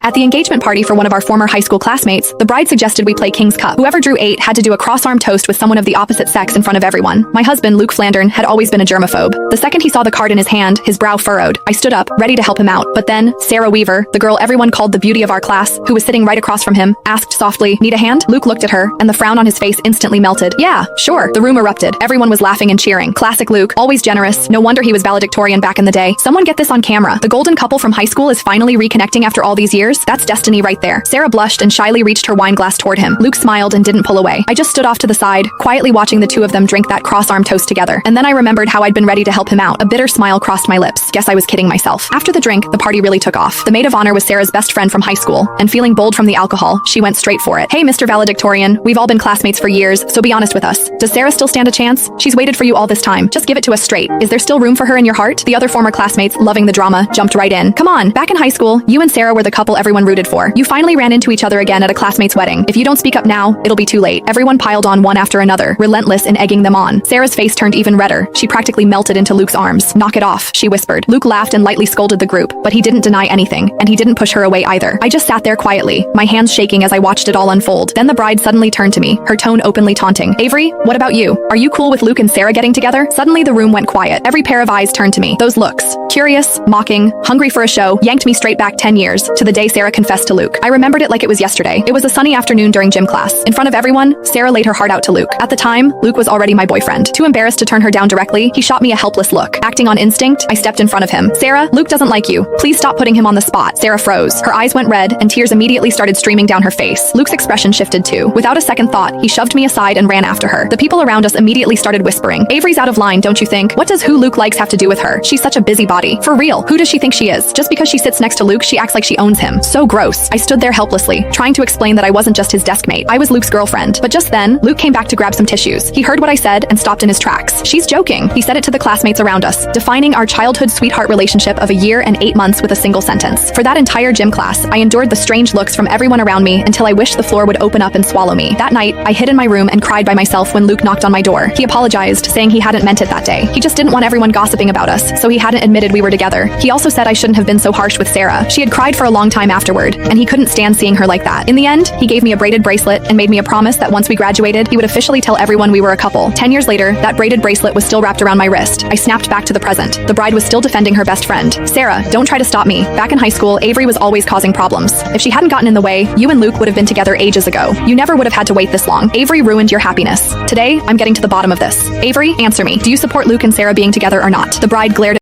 At the engagement party for one of our former high school classmates, the bride suggested we play King's Cup. Whoever drew 8 had to do a cross-arm toast with someone of the opposite sex in front of everyone. My husband, Luke Flandern, had always been a germaphobe. The second he saw the card in his hand, his brow furrowed. I stood up, ready to help him out. But then, Sarah Weaver, the girl everyone called the beauty of our class, who was sitting right across from him, asked softly, "Need a hand?" Luke looked at her, and the frown on his face instantly melted. "Yeah, sure." The room erupted. Everyone was laughing and cheering. Classic Luke, always generous. No wonder he was valedictorian back in the day. Someone get this on camera. The golden couple from high school is finally reconnecting after all these years. That's destiny right there. Sarah blushed and shyly reached her wine glass toward him. Luke smiled and didn't pull away. I just stood off to the side, quietly watching the two of them drink that cross-arm toast together. And then I remembered how I'd been ready to help him out. A bitter smile crossed my lips. Guess I was kidding myself. After the drink, the party really took off. The maid of honor was Sarah's best friend from high school, and feeling bold from the alcohol, she went straight for it. "Hey, Mr. Valedictorian, we've all been classmates for years, so be honest with us. Does Sarah still stand a chance? She's waited for you all this time. Just give it to us straight. Is there still room for her in your heart?" The other former classmates, loving the drama, jumped right in. "Come on, back in high school, you and Sarah were the couple everyone rooted for. You finally ran into each other again at a classmate's wedding. If you don't speak up now, it'll be too late." Everyone piled on one after another, relentless in egging them on. Sarah's face turned even redder. She practically melted into Luke's arms. "Knock it off," she whispered. Luke laughed and lightly scolded the group, but he didn't deny anything, and he didn't push her away either. I just sat there quietly, my hands shaking as I watched it all unfold. Then the bride suddenly turned to me, her tone openly taunting. "Avery, what about you? Are you cool with Luke and Sarah getting together?" Suddenly the room went quiet. Every pair of eyes turned to me. Those looks, curious, mocking, hungry for a show, yanked me straight back 10 years, to the day Sarah confessed to Luke. I remembered it like it was yesterday. It was a sunny afternoon during gym class. In front of everyone, Sarah laid her heart out to Luke. At the time, Luke was already my boyfriend. Too embarrassed to turn her down directly, he shot me a helpless look. Acting on instinct, I stepped in front of him. "Sarah, Luke doesn't like you. Please stop putting him on the spot." Sarah froze. Her eyes went red, and tears immediately started streaming down her face. Luke's expression shifted too. Without a second thought, he shoved me aside and ran after her. The people around us immediately started whispering, "Avery's out of line, don't you think? What does who Luke likes have to do with her? She's such a busybody. For real, who does she think she is? Just because she sits next to Luke, she acts like she owns him. So gross." I stood there helplessly, trying to explain that I wasn't just his desk mate. I was Luke's girlfriend. But just then, Luke came back to grab some tissues. He heard what I said and stopped in his tracks. "She's joking." He said it to the classmates around us, defining our childhood sweetheart relationship of a year and 8 months with a single sentence. For that entire gym class, I endured the strange looks from everyone around me until I wished the floor would open up and swallow me. That night, I hid in my room and cried by myself when Luke knocked on my door. He apologized, saying he hadn't meant it that day. He just didn't want everyone gossiping about us, so he hadn't admitted we were together. He also said I shouldn't have been so harsh with Sarah. She had cried for a long time afterward, and he couldn't stand seeing her like that. In the end, he gave me a braided bracelet and made me a promise that once we graduated, he would officially tell everyone we were a couple. 10 years later, that braided bracelet was still wrapped around my wrist. I snapped back to the present. The bride was still defending her best friend. "Sarah, don't try to stop me. Back in high school, Avery was always causing problems. If she hadn't gotten in the way, you and Luke would have been together ages ago. You never would have had to wait this long. Avery ruined your happiness. Today, I'm getting to the bottom of this. Avery, answer me. Do you support Luke and Sarah being together or not?" The bride glared at